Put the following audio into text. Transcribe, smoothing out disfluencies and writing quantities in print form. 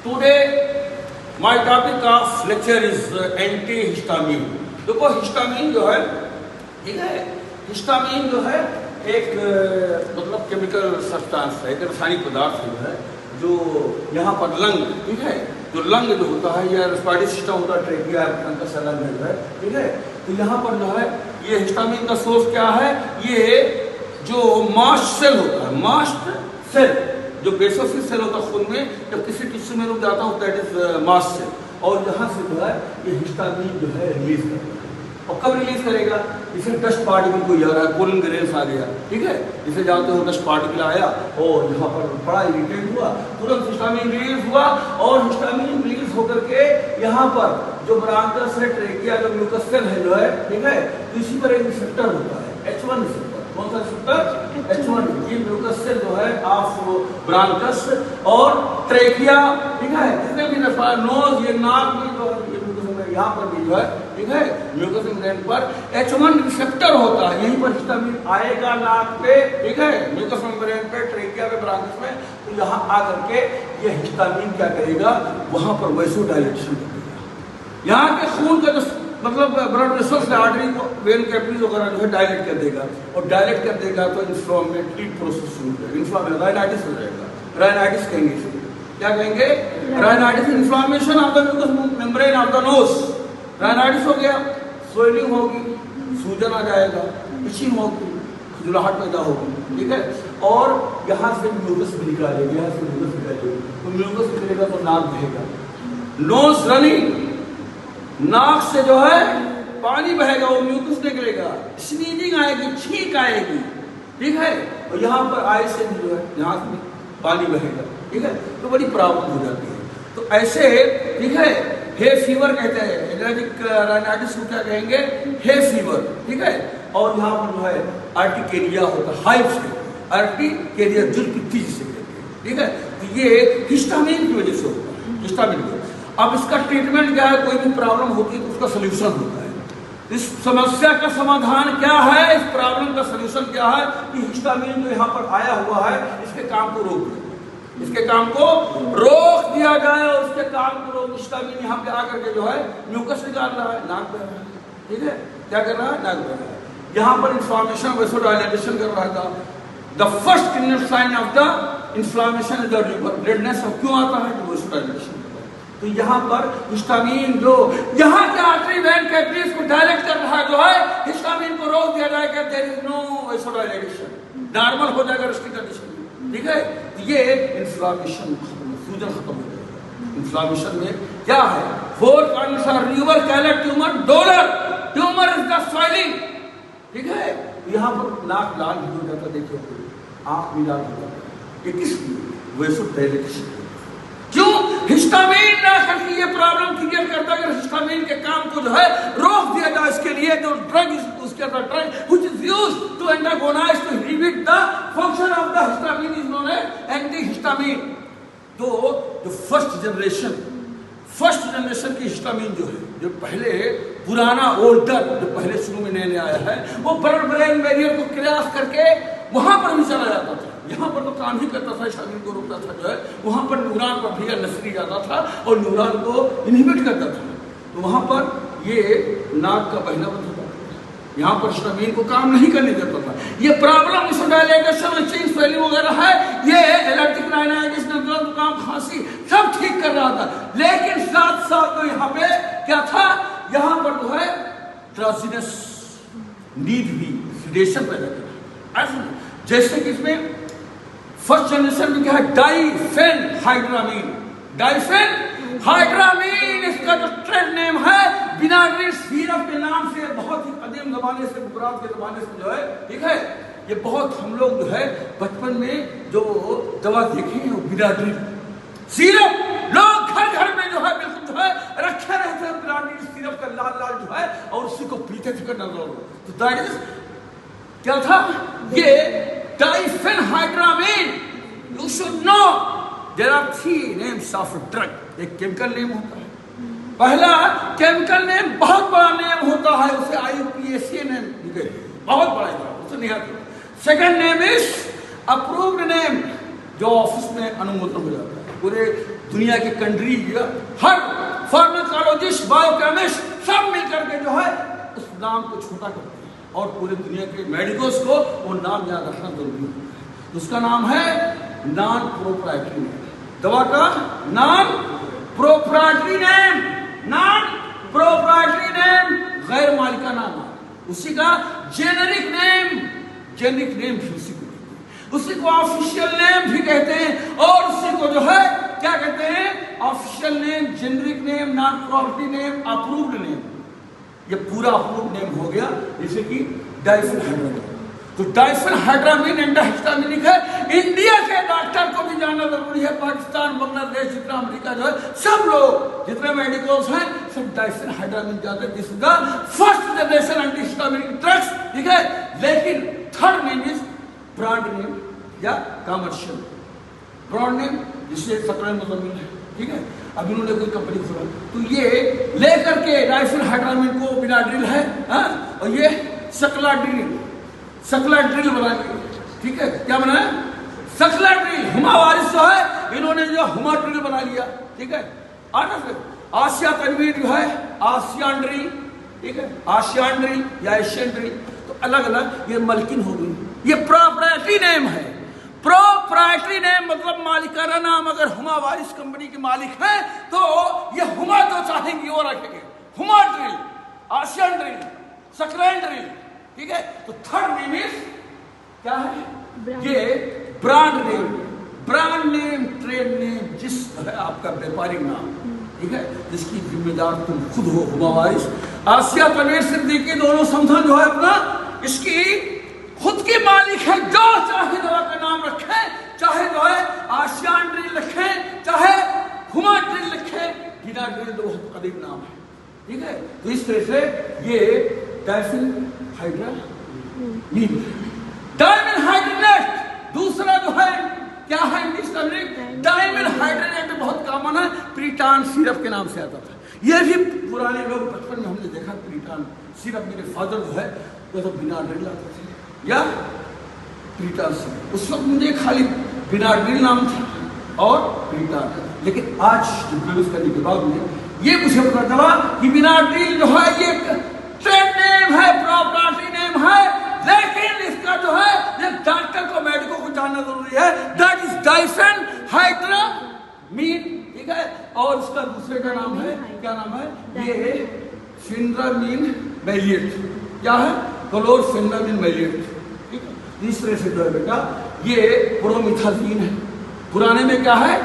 Today, my topic of lecture is anti-histamine. देखो histamine जो है, ठीक है, हिस्टामिन जो है एक मतलब केमिकल सब्सटेंस है, एक रासायनिक पदार्थ है जो यहाँ पर लंग, ठीक है, जो लंग जो होता है या रेस्पिरेटरी सिस्टम होता है, ट्रेकिया लंग है, ठीक है। तो यहाँ पर जो है ये हिस्टामिन का सोर्स क्या है, ये जो मास्ट सेल होता है, मास्ट सेल जो बेसोफिल सेल होता है खून में, जब किसी टिश्यू में रुक जाता हूँ दैट इज मास्ट सेल, और यहाँ से जो है ये हिस्टामिन जो है रिलीज करता है। और कब रिलीज करेगा, इसे डस्ट पार्टिकल को आ रहा है, पोलन ग्रेन्स आ गया, ठीक है, इसे जानते हो डस्ट पार्टिकल आया और यहाँ पर बड़ा इरिटेट हुआ, तुरंत हिस्टामिन रिलीज हुआ, और हिस्टामिन रिलीज होकर के यहाँ पर जो ब्रांकस है, ट्रेकिया जो म्यूकस सेल है जो है, ठीक है, तो इसी पर एक रिसेप्टर होता है H1 रिसेप्टर। कौन सा रिसेप्टर? H1। ये म्यूकस सेल जो है ऑफ ब्रांकस और ट्रेकिया, ठीक है, जितने भी नोज, ये नाक में जो है, यहाँ पर भी जो है, ठीक है, म्यूकस मेम्ब्रेन पर H1 रिसेप्टर होता है, यहीं पर हिस्टामिन आएगा नाक पे, ठीक है, म्यूकस मेम्ब्रेन पे, ट्रेकिया पे, ब्रांकस में, तो यहाँ आकर के ये हिस्टामिन क्या करेगा, वहां पर वैसोडाइलेशन करेगा, यहाँ के खून का जो मतलब ब्लड वेसल्स आर्टरी को, वेन कैपिलरीज वगैरह जो है डायलेट कर देगा, और डायलेट कर देगा तो इन्फ्लेमेटरी प्रोसेस शुरू हो जाएगा, इन्फ्लेमेशन राइनाइटिस हो जाएगा, राइनाइटिस कहेंगे इसे, क्या कहेंगे, rhinitis, inflammation of the mucous membrane of the nose, rhinitis हो गया, स्वेलिंग होगी, सूजन आ जाएगा, इचिंग होगी, खुजलाहट पैदा होगी, ठीक है, और यहाँ से म्यूकस भी निकालेगा, यहाँ से म्यूकस निकालेगा, तो म्यूकस निकलेगा तो नाक बहेगा, नोज रनिंग, नाक से जो है पानी बहेगा, वो म्यूकस निकलेगा, स्नीजिंग आएगी, छींक आएगी, ठीक है, और यहाँ पर आई से जो है यहाँ से पानी बहेगा, ठीक है, तो बड़ी प्रॉब्लम हो जाती है। तो ऐसे, ठीक है, हे फीवर कहते हैं, एलर्जिक राइनाइटिस को क्या कहेंगे, हे फीवर, ठीक है, और यहाँ पर जो है आर्टिकेरिया होता है, हाइव से आर्टिकेरिया जुलपित्ती जिसे कहते हैं, ठीक है, तो ये हिस्टामिन की वजह से होता है, हिस्टामिन की। अब इसका ट्रीटमेंट क्या है, कोई भी प्रॉब्लम होती है तो उसका सोल्यूशन होता है। इस समस्या का समाधान क्या है, इस प्रॉब्लम का सोल्यूशन क्या है कि हिस्टामिन जो यहाँ पर आया हुआ है इसके काम को रोक दिया, इसके काम को रोक दिया जाए, और उसके काम को रोक, हिस्टामिन यहाँ पे आकर के जो है म्यूकस निकाल रहा है, नाक बह रहा है, ठीक है, क्या कर रहा है, नाक बह रहा है, यहाँ पर इन्फ्लेमेशन, वैसोडाइलेशन कर रहा था। The first clinical sign of the inflammation is the redness, क्यों आता है, वैसोडाइलेशन। तो यहाँ पर हिस्टामिन जो यहाँ के आर्टरी वेन कैपिलरीज को डायलेट कर रहा है जो है, हिस्टामिन को रोक दिया जाएगा, there is no vasodilation, normal हो जाएगा उसकी कंडीशन, ठीक है, ये इन्फ्लेमेशन खत्म, सूजन खत्म हो जाएगा। इन्फ्लेमेशन में क्या है, फोर काइंड्स आर रिवर calor tumor, dolor tumor is the swelling, ठीक है, यहाँ पर नाक लाल भी हो जाता, देखिए आंख भी लाल हो जाता, ये किस वैसोडाइलेशन, क्यों, हिस्टामिन ना करके ये प्रॉब्लम क्रिएट करता है। हिस्टामिन के काम को जो है रोक दिया जाए, इसके लिए जो ड्रग उसके अंदर drug which is used to antagonize to inhibit the function of the histamine is known as anti histamine. तो जो फर्स्ट जनरेशन की हिस्टामिन जो है, जो पहले पुराना ओल्डर, जो पहले शुरू में नया आया है, वो ब्लड ब्रेन बैरियर को क्रॉस करके वहां पर भी चला जाता था, यहाँ पर तो काम ही करता था, हिस्टामिन को रोकता था जो है, वहां पर न्यूरॉन पर भी नसरी जाता था और न्यूरॉन को इनहिबिट करता था, तो वहां पर ये नाक का बहना बंद होता था, यहाँ पर हिस्टामिन को काम नहीं करने देता था। ये प्रॉब्लम वैसोडाइलेशन, इचिंग, स्वेलिंग वगैरह है, ये एलर्जिक राइनाइटिस, नज़ला, जुकाम, खांसी सब ठीक कर रहा था, लेकिन साथ साथ तो यहाँ पे क्या था, यहाँ पर जो है ड्राउजीनेस, नींद भी, सिडेशन पैदा कर, जैसे कि इसमें फर्स्ट जनरेशन में क्या है, डाइफेनहाइड्रामीन, डाइफेनहाइड्रामीन इसका जो ट्रेड नेम है, विनाग्रिक सिरप के नाम से, बहुत ही कदीम जमाने से, मुगरात के जमाने से जो है, ठीक है, ये बहुत हम लोग जो है बचपन में जो दवा देखे हैं, विनाग्रिक सिरप, लोग घर घर में जो है बिल्कुल जो है रखे रहते हैं विनाग्रिक सिरप का लाल लाल जो है, और उसी को पीते थे नजर, तो दैट इज क्या था, ये diphenhydramine. You should know there are 3 names of drug, एक केमिकल नेम होता है, पहला केमिकल नेम बहुत बड़ा नेम होता है, उसे IUPAC नेम, बहुत बड़ा है, उसे निहार। Second name is approved name, जो ऑफिस में अनुमोदन हो जाता है, पूरे दुनिया के कंट्री, हर फार्माकोलॉजिस्ट, बायोकेमिस्ट सब मिलकर के जो है उस नाम को छोटा करते हैं और पूरे दुनिया के मेडिकल्स को वो नाम याद रखना जरूरी है। उसका नाम है नॉन प्रोप्राइटरी नेम। दवा का नाम proprietary name, non proprietary name, गैर मालिकाना नाम। उसी का जेनेरिक नेम भी उसी को कहते हैं, उसी को ऑफिशियल नेम भी कहते हैं और उसी को जो है क्या कहते हैं, official name, generic name, non property name, approved name. ये पूरा अप्रूव्ड नेम हो गया। जैसे कि डाइफेनहाइड्रामिन, तो डाइफेनहाइड्रामिन एंटीहिस्टामिनिक है। इंडिया के डॉक्टर को भी जानना जरूरी है, पाकिस्तान, बांग्लादेश, जितना अमेरिका जो है सब लोग जितने मेडिकल्स हैं सब डाइफेनहाइड्रामिन जाते हैं। This is the first generation antihistaminic drugs, ठीक है। लेकिन third name is brand name या कमर्शियल ब्रांड नेम, जिससे सकल मुजम्मिल है, ठीक है। अब इन्होंने कोई कंपनी खोला तो ये लेकर के डाइफेनहाइड्रामिन को बिनाड्रिल है, और ये सकलाड्रिल बनाएंगे, ठीक है। क्या बनाया, सकलाड्रिल। हुमावारिस जो है इन्होंने जो हुमाड्रिल बना लिया, ठीक है। आसिया तनवीर जो है आसियान ड्रिल, ठीक है, आसियान ड्रिल या एशियन ड्रिल, तो अलग अलग ये मलकिन हो गई। ये प्रोप्राइटरी नेम है। प्रोप्राइटरी नेम मतलब मालिकाना नाम। अगर हुमावारिस कंपनी के मालिक हैं तो ये हुमा तो चाहेंगे वो रखेंगे, हुमा ड्रिल, आसियान ड्रिल, सकलैंड ड्रिल, ठीक है। तो थर्ड नेम इज क्या है, ये brand name. Brand name, trade name, जिस है आपका व्यापारिक नाम, ठीक है, जिसकी जिम्मेदार तुम खुद हो। हुमावारिस, आसिया तनवीर सिद्दीकी दोनों संगठन जो है अपना इसकी खुद की मालिक है। जो चाहे दवा का नाम रखे, चाहे जो है आसियान ड्रिल रखे, चाहे हुमा ड्रिल रखे, बिना ड्रिल तो बहुत करीब नाम है, ठीक है। तो इस तरह से ये डाइफेनहाइड्रामिन, डाइमेनहाइड्रेट दूसरा जो है क्या है, डाइमेनहाइड्रेट बहुत कॉमन है, प्रीटान सिरप के नाम से आता था। ये भी पुराने लोग बचपन में हमने देखा, प्रीटान सिरप। मेरे फादर जो है वो तो बिना ड्रिल लाते थे या प्रीटान सिरप। उस वक्त मुझे खाली बिना ड्रिल नाम था और प्रीटान, लेकिन आज प्रवेश करने के बाद में ये मुझे पता चला कि बिना ड्रिल जो है ये ट्रेड नेम है, प्रॉपर्टी नेम है, लेकिन इसका जो है ये डॉक्टर को, मेडिको को जानना जरूरी है। दैट इज डाइफेनहाइड्रामिन, ठीक है। और उसका दूसरे का नाम है, क्या नाम है, ये फेनड्रामिन मैलिएट। क्या है, क्लोरफेनड्रामिन मैलिएट, ठीक है। इस तरह से जो है बेटा ये प्रोमिथाजीन है। पुराने में क्या है,